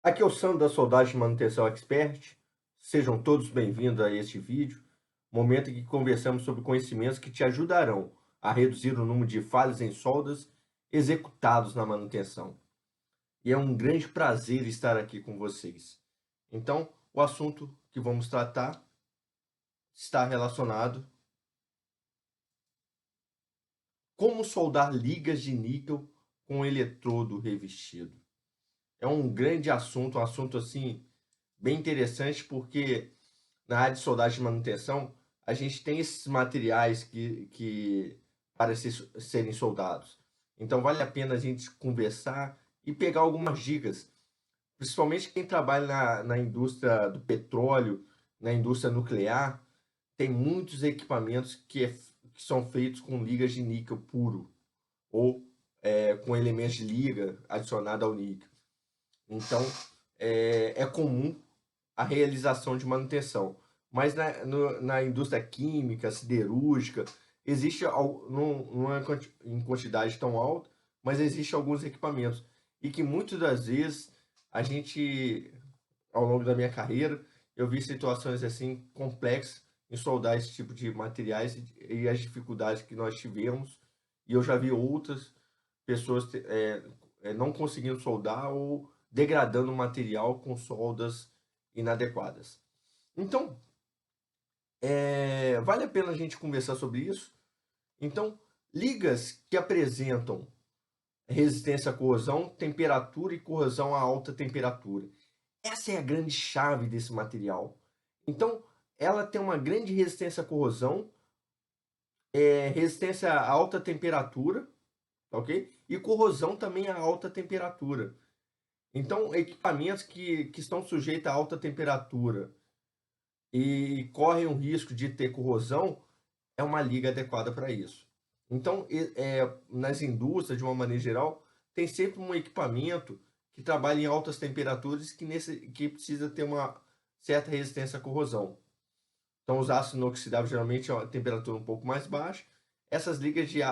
Aqui é o Sandro da Soldagem de Manutenção Expert. Sejam todos bem-vindos a este vídeo, momento em que conversamos sobre conhecimentos que te ajudarão a reduzir o número de falhas em soldas executados na manutenção. E é um grande prazer estar aqui com vocês. Então, o assunto que vamos tratar está relacionado como soldar ligas de níquel com eletrodo revestido. É um grande assunto, um assunto assim bem interessante, porque na área de soldagem de manutenção, a gente tem esses materiais que para serem soldados. Então vale a pena a gente conversar e pegar algumas dicas, principalmente quem trabalha na indústria do petróleo, na indústria nuclear, tem muitos equipamentos que são feitos com ligas de níquel puro ou com elementos de liga adicionado ao níquel. Então é comum a realização de manutenção. Mas na indústria química, siderúrgica, existe, não é em quantidade tão alta, mas existe alguns equipamentos. E que muitas das vezes a gente, ao longo da minha carreira, eu vi situações assim complexas em soldar esse tipo de materiais e as dificuldades que nós tivemos. E eu já vi outras pessoas não conseguindo soldar ou degradando o material com soldas inadequadas. Então, vale a pena a gente conversar sobre isso. Então, ligas que apresentam resistência à corrosão, temperatura e corrosão a alta temperatura. Essa é a grande chave desse material. Então, ela tem uma grande resistência à corrosão, resistência a alta temperatura, ok? E corrosão também a alta temperatura. Então, equipamentos que estão sujeitos a alta temperatura e correm o risco de ter corrosão, é uma liga adequada para isso. Então, nas indústrias, de uma maneira geral, tem sempre um equipamento que trabalha em altas temperaturas que precisa ter uma certa resistência à corrosão. Então, os aços inoxidáveis geralmente a temperatura um pouco mais baixa. Essas ligas de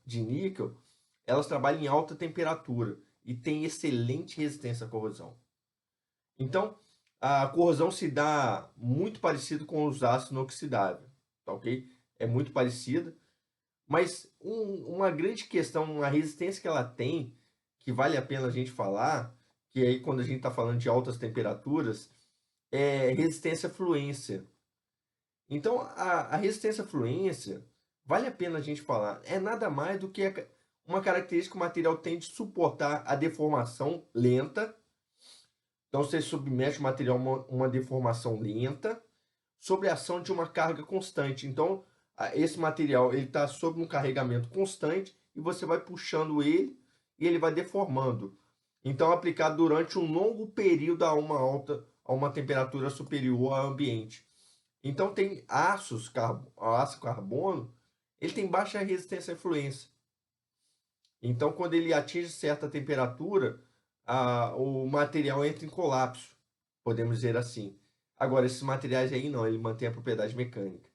níquel, elas trabalham em alta temperatura e têm excelente resistência à corrosão. Então, a corrosão se dá muito parecido com os aços inoxidáveis, tá ok? É muito parecida, mas uma grande questão, a resistência que ela tem, que vale a pena a gente falar, que aí quando a gente está falando de altas temperaturas, é resistência à fluência. Então, a resistência à fluência, vale a pena a gente falar, é nada mais do que uma característica que o material tem de suportar a deformação lenta. Então você submete o material a uma deformação lenta sob a ação de uma carga constante. Então esse material ele está sob um carregamento constante e você vai puxando ele e ele vai deformando. Então aplicado durante um longo período a uma temperatura superior ao ambiente. Então tem aço carbono, ele tem baixa resistência à fluência. Então quando ele atinge certa temperatura, o material entra em colapso, podemos dizer assim. Agora, esses materiais aí não, ele mantém a propriedade mecânica.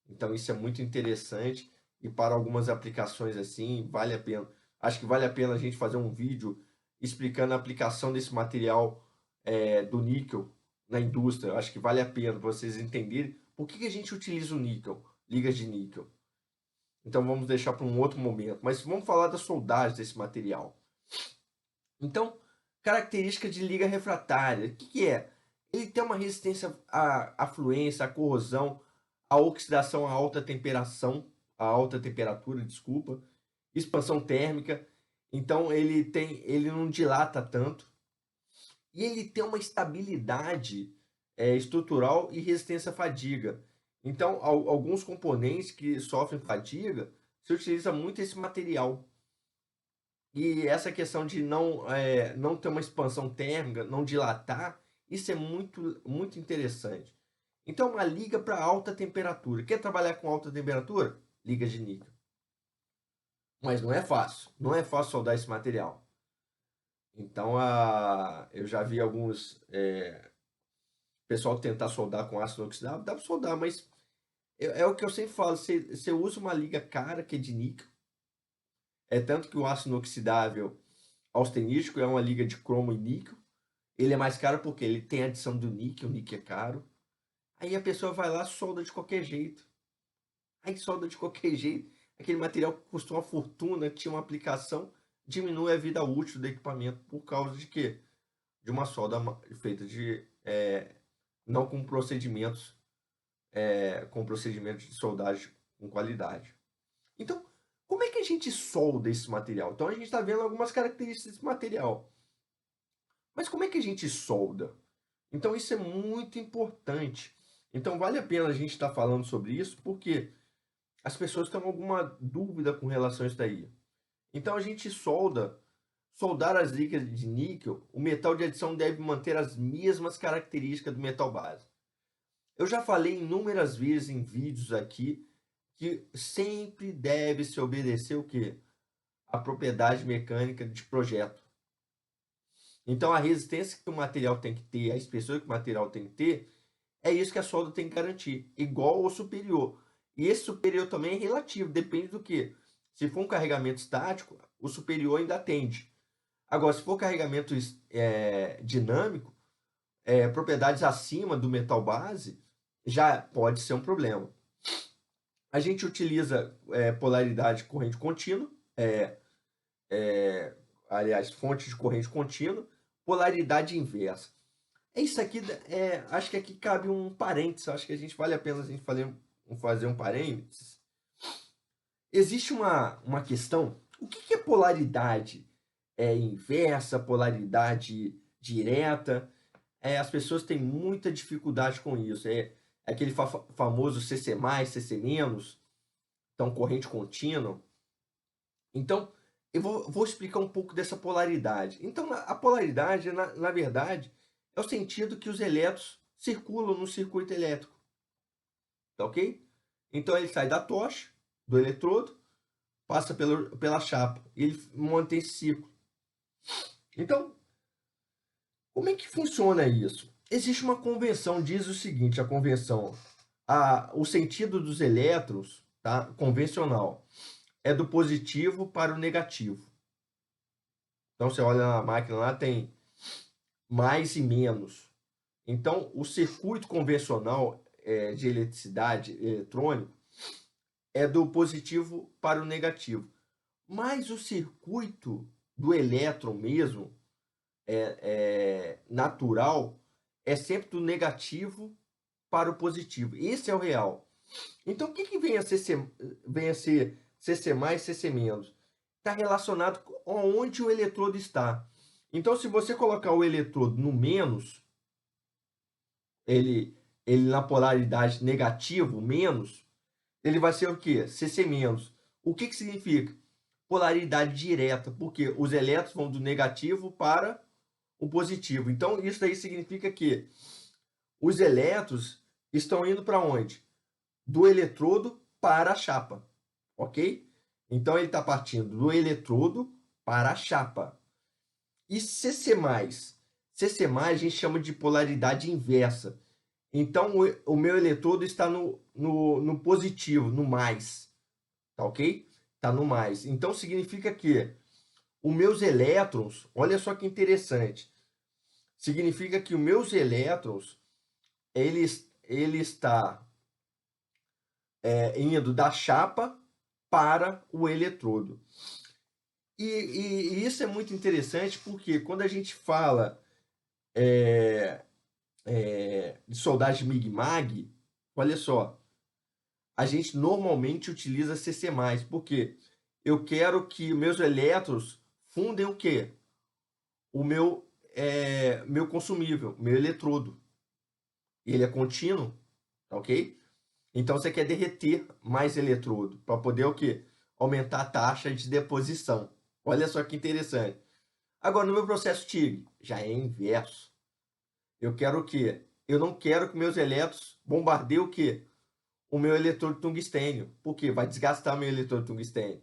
Então, isso é muito interessante e para algumas aplicações assim, vale a pena. Acho que vale a pena a gente fazer um vídeo explicando a aplicação desse material do níquel na indústria. Acho que vale a pena vocês entenderem por que a gente utiliza o níquel, ligas de níquel. Então, vamos deixar para um outro momento. Mas vamos falar da soldagem desse material. Então, característica de liga refratária, o que é? Ele tem uma resistência à fluência, à corrosão, à oxidação a alta temperatura, desculpa, expansão térmica. Então ele não dilata tanto e ele tem uma estabilidade estrutural e resistência à fadiga. Então, alguns componentes que sofrem fadiga, se utiliza muito esse material. E essa questão de não ter uma expansão térmica, não dilatar, isso é muito, muito interessante. Então, uma liga para alta temperatura. Quer trabalhar com alta temperatura? Liga de níquel. Mas não é fácil. Não é fácil soldar esse material. Então, eu já vi alguns pessoal tentar soldar com ácido inoxidável. Dá para soldar, mas é o que eu sempre falo. Você usa uma liga cara que é de níquel. É tanto que o aço inoxidável austenítico, é uma liga de cromo e níquel. Ele é mais caro porque ele tem a adição do níquel, o níquel é caro. Aí a pessoa vai lá, solda de qualquer jeito. Aí solda de qualquer jeito. Aquele material que custou uma fortuna, tinha uma aplicação, diminui a vida útil do equipamento por causa de quê? De uma solda feita de não com procedimentos de soldagem com qualidade. Então, como é que a gente solda esse material? Então a gente está vendo algumas características desse material. Mas como é que a gente solda? Então isso é muito importante. Então vale a pena a gente estar falando sobre isso, porque as pessoas têm alguma dúvida com relação a isso daí. Então a gente soldar as ligas de níquel, o metal de adição deve manter as mesmas características do metal base. Eu já falei inúmeras vezes em vídeos aqui que sempre deve se obedecer o quê? A propriedade mecânica de projeto. Então a resistência que o material tem que ter, a espessura que o material tem que ter, é isso que a solda tem que garantir, igual ou superior. E esse superior também é relativo, depende do que. Se for um carregamento estático, o superior ainda atende. Agora, se for carregamento dinâmico, propriedades acima do metal base, já pode ser um problema. A gente utiliza polaridade corrente contínua, aliás, fonte de corrente contínua, polaridade inversa. É isso aqui, acho que aqui cabe um parênteses, acho que a gente vale a pena a gente fazer um parênteses. Existe uma questão, o que é polaridade inversa, polaridade direta? As pessoas têm muita dificuldade com isso, aquele famoso CC+, CC-, então corrente contínua. Então, eu vou explicar um pouco dessa polaridade. Então, a polaridade, na verdade, é o sentido que os elétrons circulam no circuito elétrico. Tá ok? Então, ele sai da tocha, do eletrodo, passa pela chapa. E ele mantém esse ciclo. Então, como é que funciona isso? Existe uma convenção, diz o seguinte, a convenção, o sentido dos elétrons, tá, convencional, é do positivo para o negativo. Então, você olha na máquina lá, tem mais e menos. Então, o circuito convencional de eletricidade eletrônico é do positivo para o negativo. Mas o circuito do elétron mesmo, natural, é sempre do negativo para o positivo. Esse é o real. Então, o que vem a ser CC+, CC-? Está relacionado com onde o eletrodo está. Então, se você colocar o eletrodo no menos, ele na polaridade negativo, menos, ele vai ser o quê? CC-. O que significa? Polaridade direta, porque os elétrons vão do negativo para o positivo. Então, isso daí significa que os elétrons estão indo para onde? Do eletrodo para a chapa, ok? Então, ele está partindo do eletrodo para a chapa. E CC+? CC+, a gente chama de polaridade inversa. Então, o meu eletrodo está no positivo, no mais. Tá ok? Está no mais. Então, significa que os meus elétrons, olha só que interessante, significa que os meus elétrons, ele está indo da chapa para o eletrodo. E isso é muito interessante porque quando a gente fala de soldagem MIG-MAG, olha só, a gente normalmente utiliza CC+, porque eu quero que meus elétrons fundem o quê? O meu consumível, meu eletrodo. Ele é contínuo, tá ok? Então você quer derreter mais eletrodo para poder o quê? Aumentar a taxa de deposição. Olha só que interessante. Agora, no meu processo TIG, já é inverso. Eu quero o quê? Eu não quero que meus elétrons bombardeiem o quê? O meu eletrodo de tungstênio. Por quê? Vai desgastar meu eletrodo de tungstênio.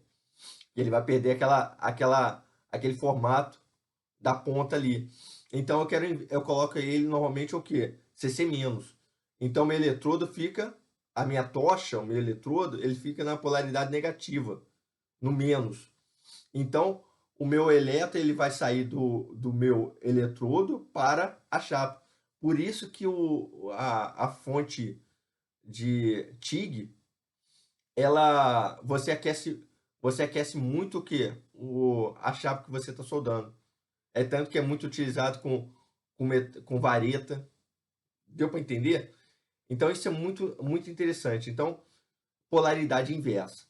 Ele vai perder aquele formato da ponta ali. Então eu coloco ele normalmente o quê? CC-. Então meu eletrodo fica, a minha tocha, o meu eletrodo, ele fica na polaridade negativa, no menos. Então o meu elétron ele vai sair do meu eletrodo para a chapa. Por isso que a fonte de TIG, você aquece muito o quê? A chapa que você está soldando. É tanto que é muito utilizado com vareta. Deu para entender? Então isso é muito, muito interessante. Então, polaridade inversa.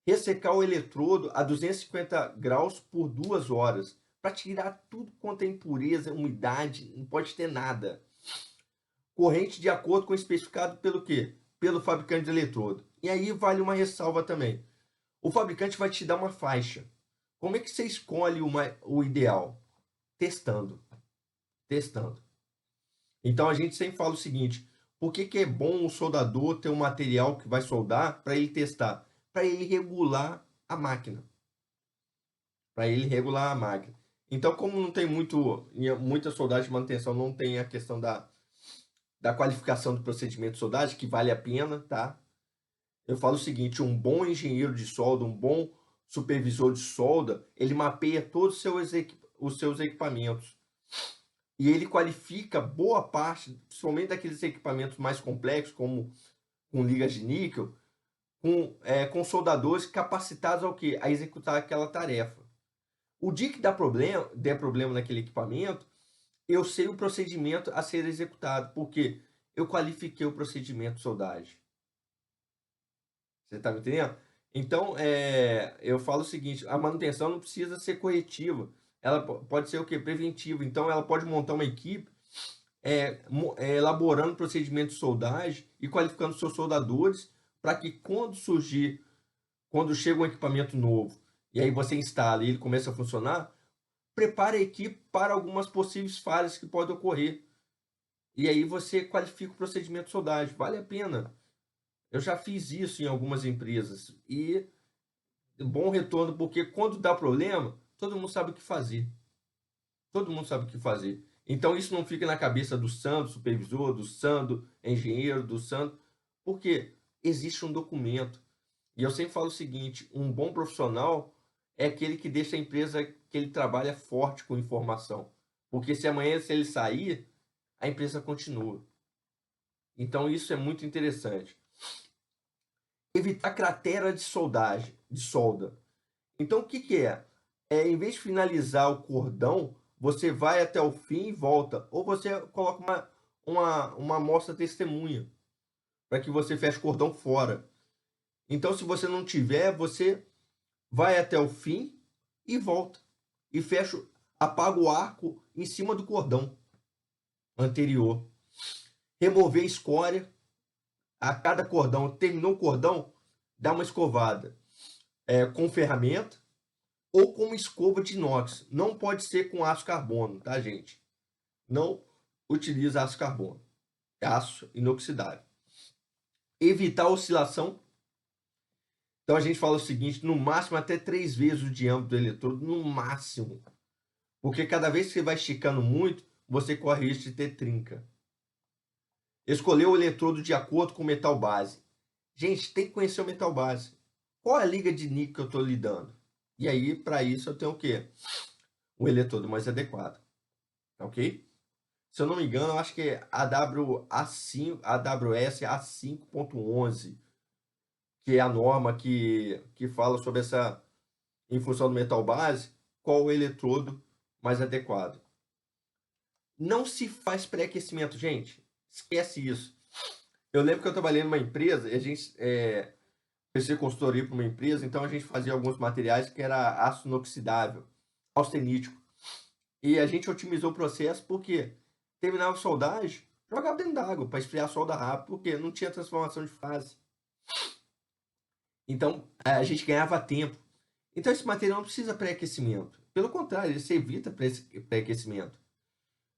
Ressecar o eletrodo a 250 graus por 2 horas, para tirar tudo quanto é impureza, umidade, não pode ter nada. Corrente de acordo com o especificado pelo quê? Pelo fabricante de eletrodo. E aí vale uma ressalva também. O fabricante vai te dar uma faixa. Como é que você escolhe o ideal? Testando. Testando. Então a gente sempre fala o seguinte: por que é bom o soldador ter um material que vai soldar para ele testar? Para ele regular a máquina. Para ele regular a máquina. Então, como não tem muita soldagem de manutenção, não tem a questão da qualificação do procedimento de soldagem, que vale a pena, tá? Eu falo o seguinte: um bom engenheiro de solda, um bom supervisor de solda, ele mapeia todos os seus equipamentos. E ele qualifica boa parte, principalmente daqueles equipamentos mais complexos, como com ligas de níquel, com soldadores capacitados ao quê? A executar aquela tarefa. O dia que der problema naquele equipamento, eu sei o procedimento a ser executado, porque eu qualifiquei o procedimento de soldagem. Você está me entendendo? Então, eu falo o seguinte: a manutenção não precisa ser corretiva, ela pode ser o quê? Preventiva. Então, ela pode montar uma equipe elaborando procedimentos de soldagem e qualificando seus soldadores para que quando chega um equipamento novo e aí você instala e ele começa a funcionar, prepare a equipe para algumas possíveis falhas que podem ocorrer. E aí você qualifica o procedimento de soldagem. Vale a pena. Eu já fiz isso em algumas empresas e bom retorno, porque quando dá problema, todo mundo sabe o que fazer. Todo mundo sabe o que fazer. Então isso não fica na cabeça do santo supervisor, do santo engenheiro, do santo, porque existe um documento. E eu sempre falo o seguinte: um bom profissional é aquele que deixa a empresa que ele trabalha forte com informação. Porque se amanhã se ele sair, a empresa continua. Então isso é muito interessante. Evitar cratera de soldagem, de solda. Então o que que é? Em vez de finalizar o cordão, você vai até o fim e volta. Ou você coloca uma amostra testemunha, para que você feche o cordão fora. Então, se você não tiver, você vai até o fim e volta. E fecha, apaga o arco em cima do cordão anterior. Remover escória. A cada cordão, terminou o cordão, dá uma escovada. Com ferramenta ou com uma escova de inox. Não pode ser com aço carbono, tá, gente? Não utiliza aço carbono. É aço inoxidável. Evitar oscilação. Então a gente fala o seguinte: no máximo até 3 vezes o diâmetro do eletrodo, no máximo. Porque cada vez que você vai esticando muito, você corre risco de ter trinca. Escolher o eletrodo de acordo com o metal base. Gente, tem que conhecer o metal base. Qual é a liga de níquel que eu estou lidando? E aí, para isso, eu tenho o quê? O eletrodo mais adequado. Ok? Se eu não me engano, eu acho que é AWS A5.11, que é a norma que fala sobre essa, em função do metal base, qual o eletrodo mais adequado. Não se faz pré-aquecimento, gente. Esquece isso. Eu lembro que eu trabalhei numa empresa e a gente fez consultoria para uma empresa, então a gente fazia alguns materiais que era aço inoxidável, austenítico. E a gente otimizou o processo porque terminava a soldagem, jogava dentro d'água para esfriar a solda rápido, porque não tinha transformação de fase. Então a gente ganhava tempo. Então esse material não precisa pré-aquecimento. Pelo contrário, ele se evita pré-aquecimento.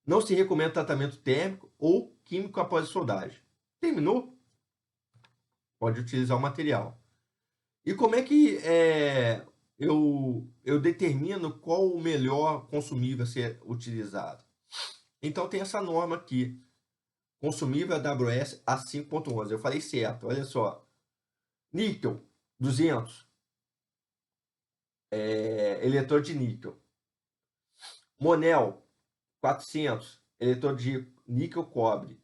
Não se recomenda tratamento térmico ou químico após a soldagem. Terminou? Pode utilizar o material. E como é que eu determino qual o melhor consumível a ser utilizado? Então tem essa norma aqui, consumível AWS A5.11. Eu falei certo, olha só. Níquel, 200. Eleitor de níquel. Monel, 400, eleitor de níquel cobre.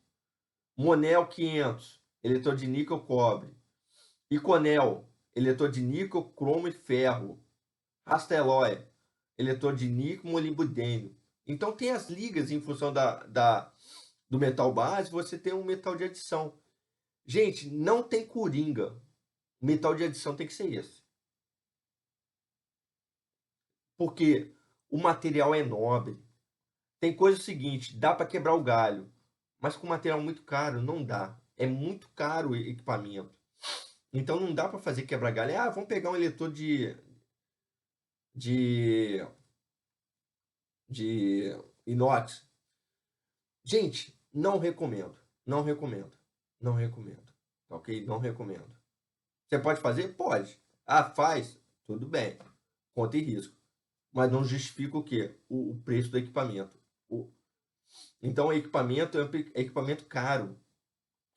Monel, 500, eleitor de níquel cobre. Iconel, eleitor de níquel, cromo e ferro. Rasteloy, eleitor de níquel, molibdênio. Então tem as ligas em função do metal base, você tem um metal de adição. Gente, não tem coringa. O metal de adição tem que ser esse. Porque o material é nobre. Tem coisa seguinte, dá para quebrar o galho, mas com material muito caro não dá. É muito caro o equipamento. Então não dá para fazer quebrar galho. Ah, vamos pegar um eleitor de, de inox. Gente, não recomendo. Não recomendo. Não recomendo. Ok? Não recomendo. Você pode fazer? Pode. Ah, faz? Tudo bem. Conta e risco. Mas não justifica o quê? O preço do equipamento. Então, o equipamento é um equipamento caro.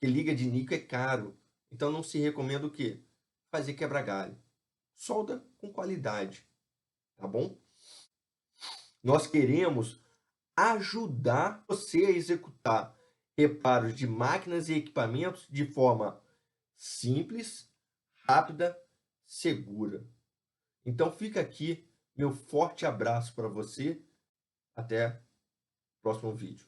Que liga de níquel é caro. Então, não se recomenda o quê? Fazer quebra-galho. Solda com qualidade. Tá bom? Nós queremos ajudar você a executar reparos de máquinas e equipamentos de forma simples, rápida, segura. Então fica aqui meu forte abraço para você. Até o próximo vídeo.